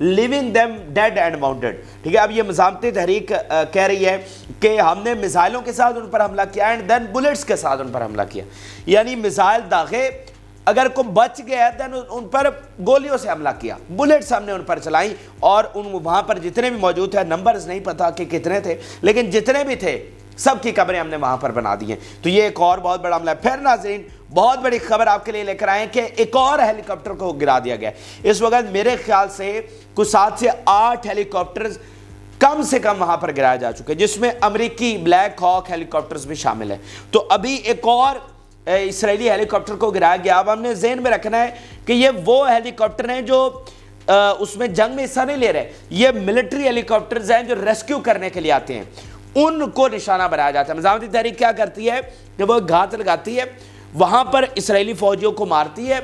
leaving them dead and wounded. ٹھیک ہے، اب یہ مزاحمتی تحریک کہہ رہی ہے کہ ہم نے میزائلوں کے ساتھ ان پر حملہ کیا اینڈ دین بلٹس کے ساتھ ان پر حملہ کیا، یعنی میزائل داغے، اگر کوئی بچ گیا دین ان پر گولیوں سے حملہ کیا، بلٹس ہم نے ان پر چلائیں، اور وہاں پر جتنے بھی موجود تھے، نمبرز نہیں پتا کہ کتنے تھے، لیکن جتنے بھی تھے سب کی قبریں ہم نے وہاں پر بنا دی ہیں۔ تو یہ ایک اور بہت بڑا حملہ ہے۔ پھر ناظرین بہت بڑی خبر آپ کے لیے لے کر آئے ہیں کہ ایک اور ہیلی کاپٹر کو گرا دیا گیا ہے۔ اس وقت میرے خیال سے کچھ 7 سے 8 ہیلی کاپٹرز کم سے کم وہاں پر گرایا جا چکے، جس میں امریکی بلیک ہاک ہیلی کاپٹرز بھی شامل ہیں۔ تو ابھی ایک اور اسرائیلی ہیلی کاپٹر کو گرایا گیا۔ اب ہم نے ذہن میں رکھنا ہے کہ یہ وہ ہیلی کاپٹر ہیں جو اس میں جنگ میں حصہ نہیں لے رہے، یہ ملٹری ہیلی کاپٹرز ہیں جو ریسکیو کرنے کے لیے آتے ہیں، ان کو نشانہ بنایا جاتا ہے۔ مزاحمتی تحریک کیا کرتی ہے کہ وہ گھات لگاتی ہے، وہاں پر اسرائیلی فوجیوں کو مارتی ہے،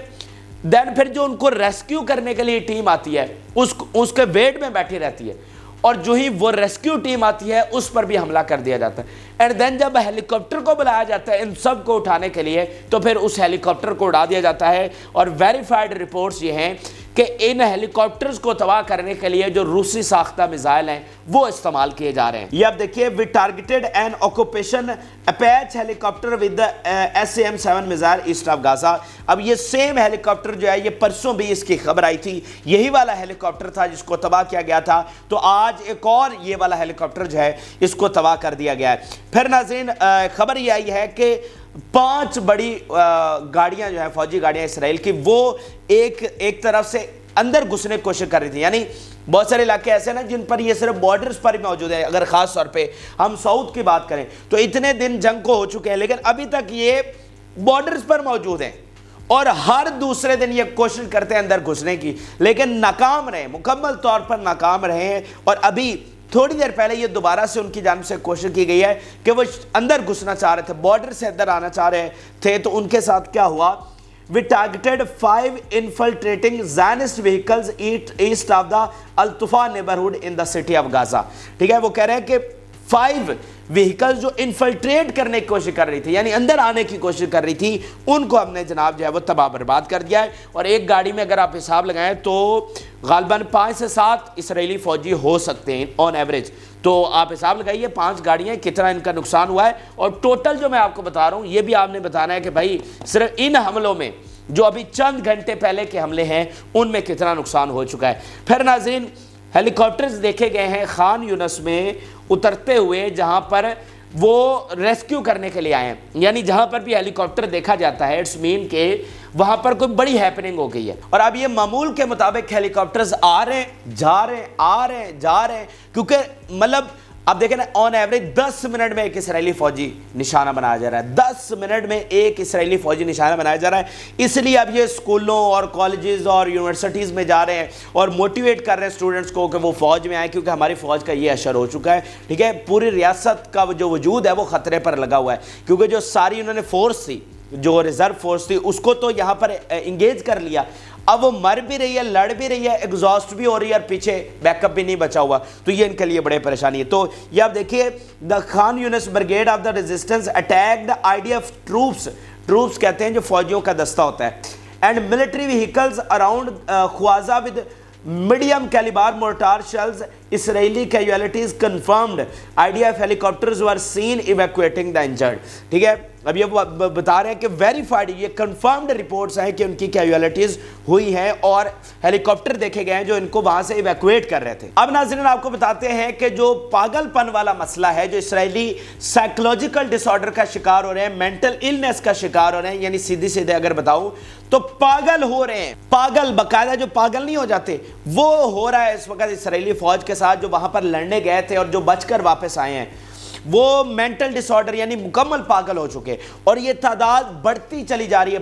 دین پھر جو ان کو ریسکیو کرنے کے لیے ٹیم آتی ہے اس کے ویٹ میں بیٹھی رہتی ہے، اور جو ہی وہ ریسکیو ٹیم آتی ہے اس پر بھی حملہ کر دیا جاتا ہے۔ اینڈ دین جب ہیلی کاپٹر کو بلایا جاتا ہے ان سب کو اٹھانے کے لیے، تو پھر اس ہیلی کاپٹر کو اڑا دیا جاتا ہے۔ اور ویریفائڈ رپورٹس یہ ہیں کہ ان ہیلی کاپٹرز کو تباہ کرنے کے لیے جو روسی ساختہ میزائل ہیں وہ استعمال کیے جا رہے ہیں۔ یہ اب دیکھیے، we targeted an occupation Apache helicopter with SM-7 missile east of Gaza. اب یہ سیم ہیلی کاپٹر جو ہے، یہ پرسوں بھی اس کی خبر آئی تھی، یہی والا ہیلی کاپٹر تھا جس کو تباہ کیا گیا تھا، تو آج ایک اور یہ والا ہیلی کاپٹر جو ہے اس کو تباہ کر دیا گیا ہے۔ پھر ناظرین خبر یہ آئی ہے کہ 5 بڑی گاڑیاں جو ہیں، فوجی گاڑیاں اسرائیل کی، وہ ایک طرف سے اندر گھسنے کی کوشش کر رہی تھی۔ یعنی بہت سارے علاقے ایسے ہیں جن پر یہ صرف بارڈرز پر ہی موجود ہے۔ اگر خاص طور پہ ہم سعود کی بات کریں تو اتنے دن جنگ کو ہو چکے ہیں، لیکن ابھی تک یہ بارڈرز پر موجود ہیں، اور ہر دوسرے دن یہ کوشش کرتے ہیں اندر گھسنے کی، لیکن ناکام رہے، مکمل طور پر ناکام رہے ہیں۔ اور ابھی تھوڑی دیر پہلے یہ دوبارہ سے ان کی جانب سے کوشش کی گئی ہے کہ وہ اندر گھسنا چاہ رہے تھے، بارڈر سے اندر آنا چاہ رہے تھے، تو ان کے ساتھ کیا ہوا؟ We targeted 5 infiltrating Zionist vehicles east of the Al-Tufa neighborhood in the city of Gaza۔ ٹھیک ہے، وہ کہہ رہے ہیں کہ 5 وہیکل جو انفلٹریٹ کرنے کی کوشش کر رہی تھی، یعنی اندر آنے کی کوشش کر رہی تھی، ان کو ہم نے جناب جو ہے وہ تباہ برباد کر دیا ہے۔ اور ایک گاڑی میں اگر آپ حساب لگائیں تو غالباً 5 سے 7 اسرائیلی فوجی ہو سکتے ہیں آن ایوریج۔ تو آپ حساب لگائیے 5 گاڑیاں کتنا ان کا نقصان ہوا ہے، اور ٹوٹل جو میں آپ کو بتا رہا ہوں یہ بھی آپ نے بتانا ہے کہ بھائی صرف ان حملوں میں جو ابھی چند گھنٹے پہلے کے حملے ہیں ان میں کتنا نقصان ہو چکا ہے۔ پھر ناظرین ہیلی کاپٹرز دیکھے گئے ہیں خان یونس میں اترتے ہوئے، جہاں پر وہ ریسکیو کرنے کے لیے آئے ہیں، یعنی جہاں پر بھی ہیلی کاپٹر دیکھا جاتا ہے اٹس مین کہ وہاں پر کوئی بڑی ہیپننگ ہو گئی ہے۔ اور اب یہ معمول کے مطابق ہیلی کاپٹرز آ رہے ہیں، جا رہے ہیں، آ رہے ہیں، جا رہے ہیں، کیونکہ مطلب اب دیکھیں نا، آن ایوریج 10 منٹ میں ایک اسرائیلی فوجی نشانہ بنایا جا رہا ہے، 10 منٹ میں ایک اسرائیلی فوجی نشانہ بنایا جا رہا ہے۔ اس لیے اب یہ اسکولوں اور کالجز اور یونیورسٹیز میں جا رہے ہیں اور موٹیویٹ کر رہے ہیں اسٹوڈنٹس کو کہ وہ فوج میں آئیں، کیونکہ ہماری فوج کا یہ اشر ہو چکا ہے۔ ٹھیک ہے، پوری ریاست کا جو وجود ہے وہ خطرے پر لگا ہوا ہے، کیونکہ جو ساری انہوں نے فورس تھی، جو ریزرو فورس تھی، اس کو تو یہاں پر انگیج کر لیا، اب وہ مر بھی رہی ہے، لڑ بھی رہی ہے، ایگزاسٹ بھی ہو رہی ہے، اور پیچھے بیک اپ بھی نہیں بچا ہوا، تو یہ ان کے لیے بڑے پریشانی ہے۔ تو یہ آپ دیکھیے، the Khan Younis brigade of the resistance attacked IDF troops کہتے ہیں جو فوجیوں کا دستہ ہوتا ہے، and military vehicles around Khuza'a with medium calibre mortar shells, Israeli casualties confirmed, IDF helicopters were seen evacuating the injured. ٹھیک ہے، اب یہ بتا رہے ہیں کہ ویریفائڈ، یہ کنفرمڈ رپورٹس ہیں کہ ان کی کیجویلٹیز ہوئی ہیں اور ہیلی کاپٹر دیکھے گئے ہیں جو ان کو وہاں سے ایویکویٹ کر رہے تھے۔ اب ناظرین آپ کو بتاتے ہیں کہ جو پاگل پن والا مسئلہ ہے، جو اسرائیلی سائیکولوجیکل ڈس آرڈر کا شکار ہو رہے ہیں، مینٹل النس کا شکار ہو رہے ہیں، یعنی سیدھے اگر بتاؤں تو پاگل ہو رہے ہیں، پاگل باقاعدہ جو پاگل نہیں ہو جاتے، وہ ہو رہا ہے اس وقت اسرائیلی فوج کے ساتھ جو وہاں پر لڑنے گئے تھے اور جو بچ کر واپس آئے ہیں، وہ مینٹل ڈس آرڈر یعنی مکمل پاگل ہو چکے، اور یہ تعداد بڑھتی چلی جا رہی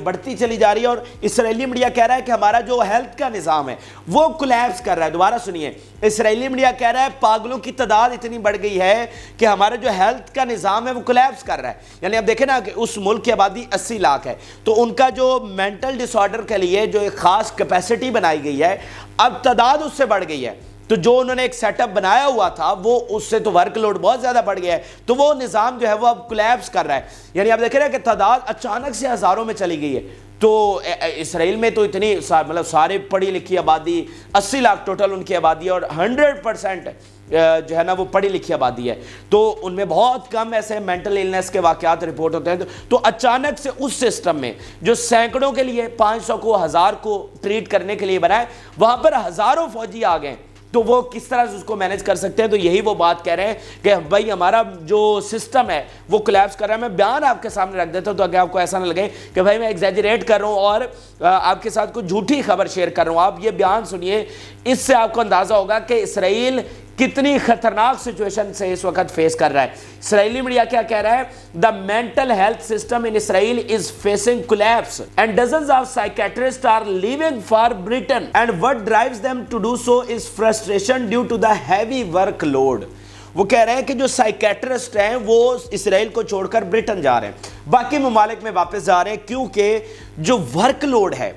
ہے، اور اسرائیلی میڈیا کہہ رہا ہے کہ ہمارا جو ہیلتھ کا نظام ہے وہ کولیپس کر رہا ہے۔ دوبارہ سنیے، اسرائیلی میڈیا کہہ رہا ہے پاگلوں کی تعداد اتنی بڑھ گئی ہے کہ ہمارا جو ہیلتھ کا نظام ہے وہ کولیپس کر رہا ہے۔ یعنی اب دیکھیں نا کہ اس ملک کی آبادی 80 لاکھ ہے، تو ان کا جو مینٹل ڈس آرڈر کے لیے جو ایک خاص کیپیسٹی بنائی گئی ہے، اب تعداد اس سے بڑھ گئی ہے۔ تو جو انہوں نے ایک سیٹ اپ بنایا ہوا تھا وہ اس سے تو ورک لوڈ بہت زیادہ بڑھ گیا ہے، تو وہ نظام جو ہے وہ اب کولیپس کر رہا ہے. یعنی آپ دیکھ رہے ہیں کہ تعداد اچانک سے ہزاروں میں چلی گئی ہے. تو اسرائیل میں تو اتنی مطلب سارے پڑھی لکھی آبادی 80 لاکھ ٹوٹل ان کی آبادی ہے، اور 100% جو ہے نا وہ پڑھی لکھی آبادی ہے. تو ان میں بہت کم ایسے مینٹل ایلنس کے واقعات رپورٹ ہوتے ہیں. تو اچانک سے اس سسٹم میں جو سینکڑوں کے لیے 500 کو 1000 کو ٹریٹ کرنے کے لیے بنا ہے، وہاں پر ہزاروں فوجی آ گئے. تو وہ کس طرح سے اس کو مینج کر سکتے ہیں؟ تو یہی وہ بات کہہ رہے ہیں کہ بھائی ہمارا جو سسٹم ہے وہ کولیپس کر رہا ہے. میں بیان آپ کے سامنے رکھ دیتا ہوں تو اگر آپ کو ایسا نہ لگے کہ بھائی میں ایگزیجریٹ کر رہا ہوں اور آپ کے ساتھ کوئی جھوٹی خبر شیئر کر رہا ہوں. آپ یہ بیان سنیے، اس سے آپ کو اندازہ ہوگا کہ اسرائیل کتنی خطرناک سچویشن سے اس وقت فیس کر رہا ہے. اسرائیلی میڈیا کیا کہہ رہا ہے؟ The mental health system in Israel is facing collapse and dozens of psychiatrists are leaving for Britain and what drives them to do so is frustration due to the heavy workload. وہ کہہ رہے ہیں کہ جو psychiatrist ہیں وہ اسرائیل کو چھوڑ کر برٹن جا رہے ہیں، باقی ممالک میں واپس جا رہے ہیں، کیونکہ جو ورک لوڈ ہے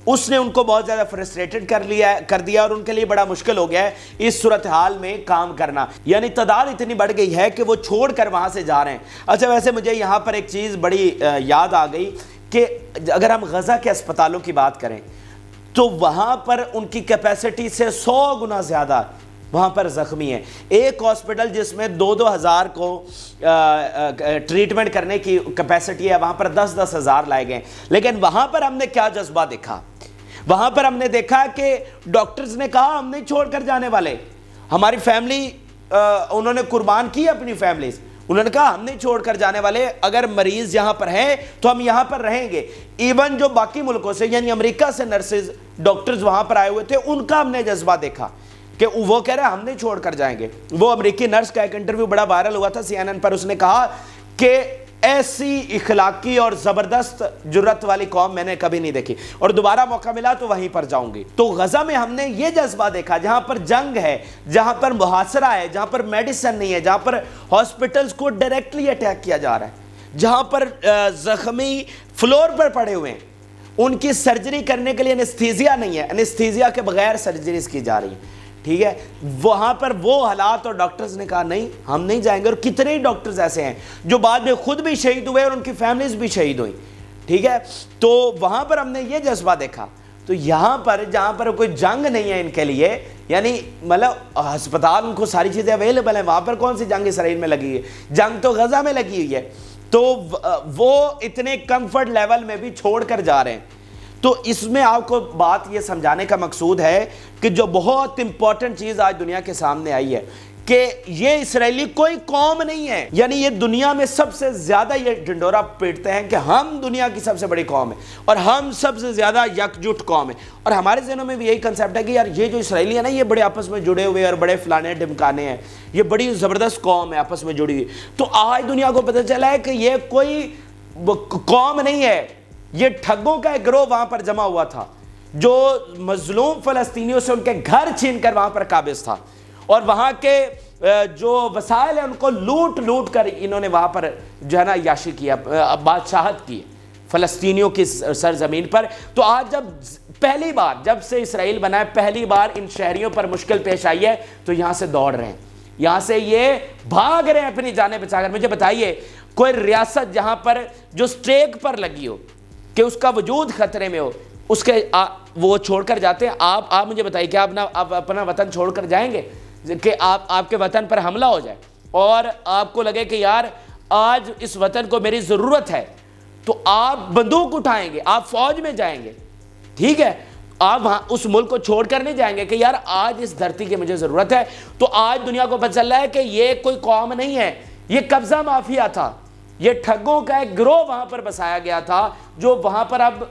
اس نے ان کو بہت زیادہ فرسٹریٹڈ کر دیا اور ان کے لیے بڑا مشکل ہو گیا ہے اس صورتحال میں کام کرنا. یعنی تعداد اتنی بڑھ گئی ہے کہ وہ چھوڑ کر وہاں سے جا رہے ہیں. اچھا ویسے مجھے یہاں پر ایک چیز بڑی یاد آ گئی کہ اگر ہم غزہ کے اسپتالوں کی بات کریں تو وہاں پر ان کی کیپیسٹی سے 100 گنا زیادہ وہاں پر زخمی ہیں. ایک ہاسپٹل جس میں 2,000 کو ٹریٹمنٹ کرنے کی کیپیسٹی ہے، وہاں پر 10,000 لائے گئے. لیکن وہاں پر ہم نے کیا جذبہ دیکھا؟ وہاں پر ہم نے دیکھا کہ ڈاکٹرز نے کہا ہم نہیں چھوڑ کر جانے والے، ہماری فیملی انہوں نے قربان کی اپنی فیملیز. انہوں نے کہا ہم نہیں چھوڑ کر جانے والے، اگر مریض یہاں پر ہیں تو ہم یہاں پر رہیں گے. ایون جو باقی ملکوں سے یعنی امریکہ سے نرسز ڈاکٹرز وہاں پر آئے ہوئے تھے، ان کا ہم نے جذبہ دیکھا کہ وہ کہہ رہے ہیں ہم نہیں چھوڑ کر جائیں گے. وہ امریکی نرس کا ایک انٹرویو بڑا وائرل ہوا تھا CNN پر. اس نے کہا کہ ایسی اخلاقی اور زبردست جرت والی قوم میں نے کبھی نہیں دیکھی، اور دوبارہ موقع ملا تو وہیں پر جاؤں گی. تو غزہ میں ہم نے یہ جذبہ دیکھا، جہاں پر جنگ ہے، جہاں پر محاصرہ ہے، جہاں پر میڈیسن نہیں ہے، جہاں پر ہاسپٹلز کو ڈائریکٹلی اٹیک کیا جا رہا ہے، جہاں پر زخمی فلور پر پڑے ہوئے ہیں، ان کی سرجری کرنے کے لیے انستھیزیا نہیں ہے، انستھیزیا کے بغیر سرجریز کی جا رہی ہیں. ٹھیک ہے، وہاں پر وہ حالات، اور ڈاکٹرز نے کہا نہیں ہم نہیں جائیں گے. اور کتنے ہی ڈاکٹرز ایسے ہیں جو بعد میں خود بھی شہید ہوئے اور ان کی فیملیز بھی شہید ہوئی. ٹھیک ہے، تو وہاں پر ہم نے یہ جذبہ دیکھا. تو یہاں پر جہاں پر کوئی جنگ نہیں ہے ان کے لیے، یعنی مطلب ہسپتال ان کو ساری چیزیں اویلیبل ہیں، وہاں پر کون سی جنگ اسرائیل میں لگی ہے؟ جنگ تو غزہ میں لگی ہوئی ہے. تو وہ اتنے کمفرٹ لیول میں بھی چھوڑ کر جا رہے ہیں. تو اس میں آپ کو بات یہ سمجھانے کا مقصود ہے کہ جو بہت امپورٹنٹ چیز آج دنیا کے سامنے آئی ہے کہ یہ اسرائیلی کوئی قوم نہیں ہے. یعنی یہ دنیا میں سب سے زیادہ یہ ڈنڈورا پیٹتے ہیں کہ ہم دنیا کی سب سے بڑی قوم ہے اور ہم سب سے زیادہ یکجٹ قوم ہے. اور ہمارے ذہنوں میں بھی یہی کنسیپٹ ہے کہ یار یہ جو اسرائیلی ہے نا، یہ بڑے آپس میں جڑے ہوئے اور بڑے فلانے ڈمکانے ہیں، یہ بڑی زبردست قوم ہے آپس میں جڑی ہوئی. تو آج دنیا کو پتہ چلا ہے کہ یہ کوئی قوم نہیں ہے، یہ ٹھگوں کا ایک گروہ وہاں پر جمع ہوا تھا جو مظلوم فلسطینیوں سے ان کے گھر چھین کر وہاں پر قابض تھا، اور وہاں کے جو وسائل ہیں ان کو لوٹ کر انہوں نے وہاں پر جو ہے نا عیاشی کیا، بادشاہت کی فلسطینیوں کی سرزمین پر. تو آج جب پہلی بار جب سے اسرائیل بنا ہے، پہلی بار ان شہریوں پر مشکل پیش آئی ہے تو یہاں سے دوڑ رہے ہیں، یہاں سے یہ بھاگ رہے ہیں اپنی جانیں بچا کر. مجھے بتائیے کوئی ریاست جہاں پر جو سٹیک پر لگی ہو کہ اس کا وجود خطرے میں ہو، اس کے وہ چھوڑ کر جاتے ہیں. آپ مجھے بتائیے کہ آپ اپنا وطن چھوڑ کر جائیں گے کہ آپ کے وطن پر حملہ ہو جائے اور آپ کو لگے کہ یار آج اس وطن کو میری ضرورت ہے، تو آپ بندوق اٹھائیں گے، آپ فوج میں جائیں گے. ٹھیک ہے، آپ وہاں اس ملک کو چھوڑ کر نہیں جائیں گے کہ یار آج اس دھرتی کی مجھے ضرورت ہے. تو آج دنیا کو پتہ چل رہا ہے کہ یہ کوئی قوم نہیں ہے، یہ قبضہ مافیا تھا، یہ ٹھگوں کا ایک گروہ وہاں پر بسایا گیا تھا جو وہاں پر اب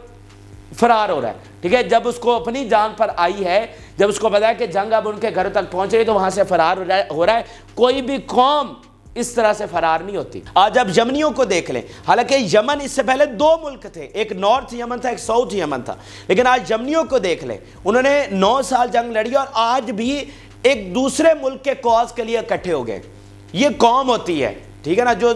فرار ہو رہا ہے. ٹھیک ہے، جب اس کو اپنی جان پر آئی ہے، جب اس کو پتا ہے کہ جنگ اب ان کے گھروں تک پہنچ رہی ہے، تو وہاں سے فرار ہو رہا ہے. کوئی بھی قوم اس طرح سے فرار نہیں ہوتی. آج اب یمنیوں کو دیکھ لیں، حالانکہ یمن اس سے پہلے 2 ملک تھے، ایک نارتھ یمن تھا، ایک ساؤتھ یمن تھا، لیکن آج یمنیوں کو دیکھ لیں، انہوں نے 9 سال جنگ لڑی اور آج بھی ایک دوسرے ملک کے کاز کے لیے اکٹھے ہو گئے. یہ قوم ہوتی ہے ٹھیک ہے نا, جو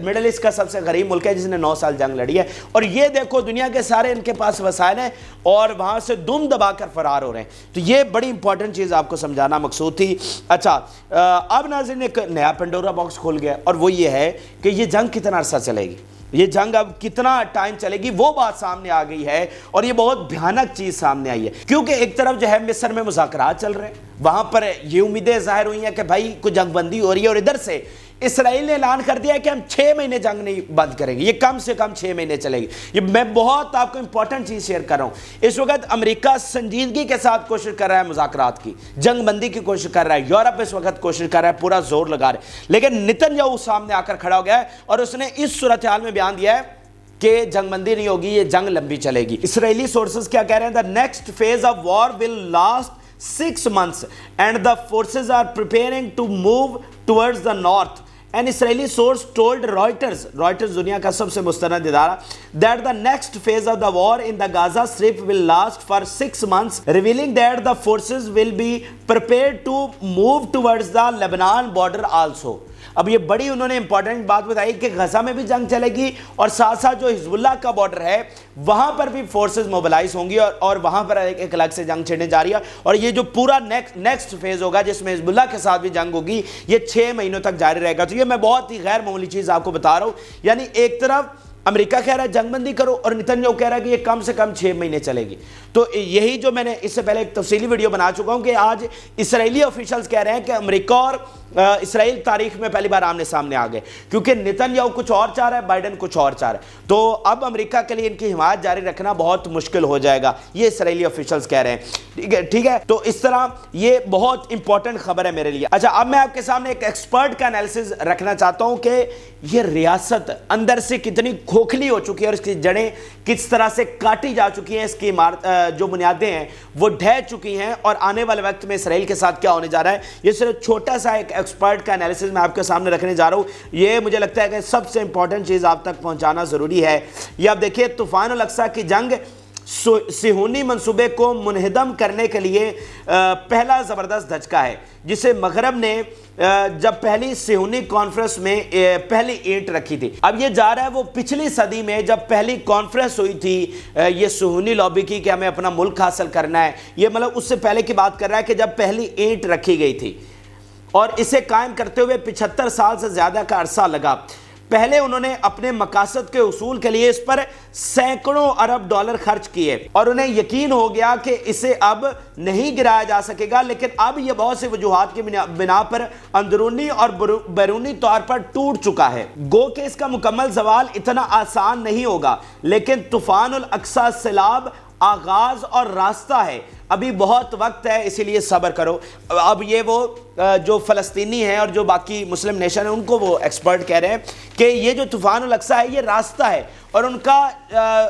مڈل ایسٹ کا سب سے غریب ملک ہے جس نے 9 سال جنگ لڑی ہے, اور یہ دیکھو دنیا کے سارے ان کے پاس وسائل ہیں اور وہاں سے دم دبا کر فرار ہو رہے ہیں. تو یہ بڑی امپورٹنٹ چیز آپ کو سمجھانا مقصود تھی. اچھا اب ناظرین ایک نیا پنڈورا باکس کھول گیا, اور وہ یہ ہے کہ یہ جنگ کتنا عرصہ چلے گی, یہ جنگ اب کتنا ٹائم چلے گی, وہ بات سامنے آ گئی ہے. اور یہ بہت بھیانک چیز سامنے آئی ہے, کیونکہ ایک طرف جو ہے مصر میں مذاکرات چل رہے ہیں, وہاں پر یہ امیدیں ظاہر ہوئی ہیں کہ بھائی کوئی جنگ بندی ہو رہی ہے, اور ادھر سے اسرائیل نے اعلان کر دیا ہے کہ ہم 6 مہینے جنگ نہیں بند کریں گے, یہ کم سے کم 6 مہینے چلے گی. یہ میں بہت آپ کو امپورٹنٹ چیز شیئر کر رہا ہوں. اس وقت امریکہ سنجیدگی کے ساتھ کوشش کر رہا ہے مذاکرات کی, جنگ بندی کی کوشش کر رہا ہے, یورپ اس وقت کوشش کر رہا ہے, پورا زور لگا رہا ہے, لیکن نیتن یاہو سامنے آ کر کھڑا ہو گیا ہے اور اس نے اس صورتحال میں بیان دیا ہے کہ جنگ بندی نہیں ہوگی, یہ جنگ لمبی چلے گی. اسرائیلی سورسز کیا کہہ رہے ہیں, the next phase of war will last 6 months and the forces are preparing to move towards the north. An Israeli source told Reuters دنیا کا سب سے مستند ادارہ, that the next phase of the war in the Gaza Strip will last for 6 months, revealing that the forces will be prepared to move towards the Lebanon border also. اب یہ بڑی انہوں نے امپورٹنٹ بات بتائی کہ غزہ میں بھی جنگ چلے گی, اور ساتھ ساتھ جو حزب اللہ کا بارڈر ہے وہاں پر بھی فورسز موبلائز ہوں گی, اور وہاں پر ایک الگ سے جنگ چھڑنے جا رہی ہے. اور یہ جو پورا نیکسٹ فیز ہوگا جس میں حزب اللہ کے ساتھ بھی جنگ ہوگی, یہ 6 مہینوں تک جاری رہے گا. تو یہ میں بہت ہی غیر معمولی چیز آپ کو بتا رہا ہوں. یعنی ایک طرف امریکہ کہہ رہا ہے جنگ بندی کرو, اور نیتن یاہو کہہ رہا ہے کہ یہ کم سے کم 6 مہینے چلے گی. تو یہی جو میں نے اس سے پہلے ایک تفصیلی ویڈیو بنا چکا ہوں کہ آج اسرائیلی آفیشلز کہہ رہے ہیں کہ امریکہ اور اسرائیل تاریخ میں پہلی بار آمنے سامنے آ گئے, کیونکہ نیتن یاہو کچھ اور چاہ رہا ہے, بائیڈن کچھ اور چاہ رہا ہے. تو اب امریکہ کے لیے ان کی حمایت جاری رکھنا بہت مشکل ہو جائے گا, یہ اسرائیلی آفیشلز کہہ رہے ہیں. ٹھیک ہے, تو اس طرح یہ بہت امپورٹنٹ خبر ہے میرے لیے. اچھا اب میں آپ کے سامنے ایک ایکسپرٹ کا انالیسز رکھنا چاہتا ہوں کہ یہ ریاست اندر سے کتنی کھوکھلی ہو چکی ہے, اور اس کی جڑیں کس طرح سے کاٹی جا چکی ہیں, اس کی جو بنیادیں ہیں وہ ڈھہ چکی ہیں, اور آنے والے وقت میں اسرائیل کے ساتھ کیا ہونے جا رہا ہے, یہ صرف چھوٹا سا ایک ایکسپرٹ کا انالیسز میں آپ کے سامنے رکھنے جا رہا ہوں. یہ مجھے لگتا ہے کہ سب سے امپورٹنٹ چیز آپ تک پہنچانا ضروری ہے. یہ آپ دیکھیے, طوفان الاقصی کی جنگ صہیونی منصوبے کو منہدم کرنے کے لیے پہلا زبردست دھچکا ہے, جسے مغرب نے جب پہلی صہیونی کانفرنس میں پہلی اینٹ رکھی تھی. اب یہ جا رہا ہے وہ پچھلی صدی میں جب پہلی کانفرنس ہوئی تھی یہ صہیونی لابی کی کہ ہمیں اپنا ملک حاصل کرنا ہے, یہ مطلب اس سے پہلے کی بات کر رہا ہے کہ جب پہلی اینٹ رکھی گئی تھی, اور اسے قائم کرتے ہوئے 75 سال سے زیادہ کا عرصہ لگا. پہلے انہوں نے اپنے مقاصد کے حصول کے لیے اس پر سینکڑوں ارب ڈالر خرچ کیے, اور انہیں یقین ہو گیا کہ اسے اب نہیں گرایا جا سکے گا. لیکن اب یہ بہت سے وجوہات کی بنا پر اندرونی اور بیرونی طور پر ٹوٹ چکا ہے. گو کہ اس کا مکمل زوال اتنا آسان نہیں ہوگا, لیکن طوفان الاقصی سیلاب آغاز اور راستہ ہے, ابھی بہت وقت ہے, اسی لیے صبر کرو. اب یہ وہ جو فلسطینی ہیں اور جو باقی مسلم نیشن ہیں ان کو وہ ایکسپرٹ کہہ رہے ہیں کہ یہ جو طوفان الاقصی ہے یہ راستہ ہے, اور ان کا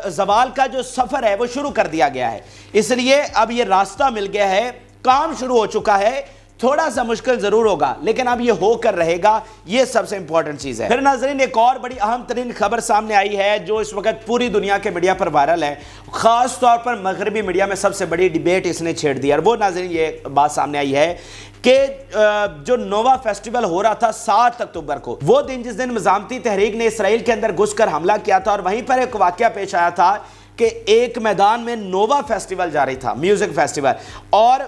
زوال کا جو سفر ہے وہ شروع کر دیا گیا ہے. اس لیے اب یہ راستہ مل گیا ہے, کام شروع ہو چکا ہے, تھوڑا سا مشکل ضرور ہوگا لیکن اب یہ ہو کر رہے گا, یہ سب سے امپورٹنٹ چیز ہے. پھر ناظرین ایک اور بڑی اہم ترین خبر سامنے آئی ہے جو اس وقت پوری دنیا کے میڈیا پر وائرل ہے, خاص طور پر مغربی میڈیا میں سب سے بڑی ڈیبیٹ اس نے چھیڑ دی. اور وہ ناظرین یہ بات سامنے آئی ہے کہ جو نووا فیسٹیول ہو رہا تھا 7 اکتوبر کو, وہ دن جس دن مزاحمتی تحریک نے اسرائیل کے اندر گھس کر حملہ کیا تھا, اور وہیں پر ایک واقعہ پیش آیا تھا کہ ایک میدان میں نووا فیسٹیول جاری تھا, میوزک فیسٹیول, اور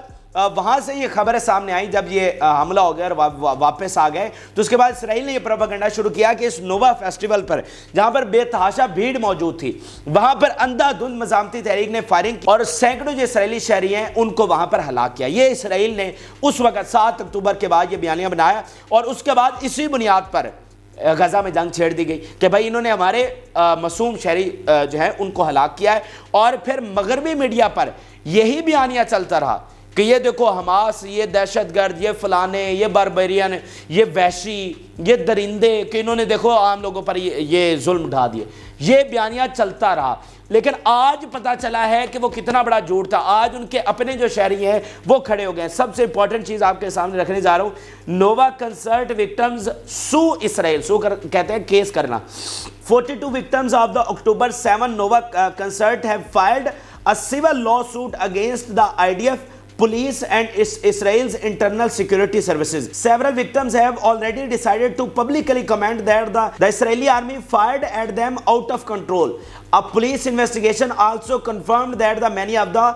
وہاں سے یہ خبریں سامنے آئیں جب یہ حملہ ہو گیا اور واپس آ گئے. تو اس کے بعد اسرائیل نے یہ پروپیگنڈا شروع کیا کہ اس نووا فیسٹیول پر جہاں پر بے تحاشا بھیڑ موجود تھی وہاں پر اندھا دھند مزاحمتی تحریک نے فائرنگ کی, اور سینکڑوں جو اسرائیلی شہری ہیں ان کو وہاں پر ہلاک کیا. یہ اسرائیل نے اس وقت 7 اکتوبر کے بعد یہ بیانیہ بنایا, اور اس کے بعد اسی بنیاد پر غزہ میں جنگ چھیڑ دی گئی کہ بھائی انہوں نے ہمارے معصوم شہری جو ہیں ان کو ہلاک کیا ہے. اور پھر مغربی میڈیا پر یہی بیانیہ چلتا رہا کہ یہ دیکھو حماس, یہ دہشت گرد, یہ فلانے, یہ باربیرین, یہ وحشی, یہ درندے, کہ انہوں نے دیکھو عام لوگوں پر یہ ظلم ڈھا دیے. یہ بیانیہ چلتا رہا, لیکن آج پتا چلا ہے کہ وہ کتنا بڑا جھوٹ تھا. آج ان کے اپنے جو شہری ہیں وہ کھڑے ہو گئے. سب سے امپورٹنٹ چیز آپ کے سامنے رکھنے جا رہا ہوں, نووا کنسرٹ وکٹمز سو اسرائیل, سو کہتے ہیں کیس کرنا. 42 victims of the October 7 Nova concert have filed a civil lawsuit against the IDF police and Israel's internal security services. Several victims have already decided to publicly comment that the Israeli army fired at them out of control. A police investigation also confirmed that the many of the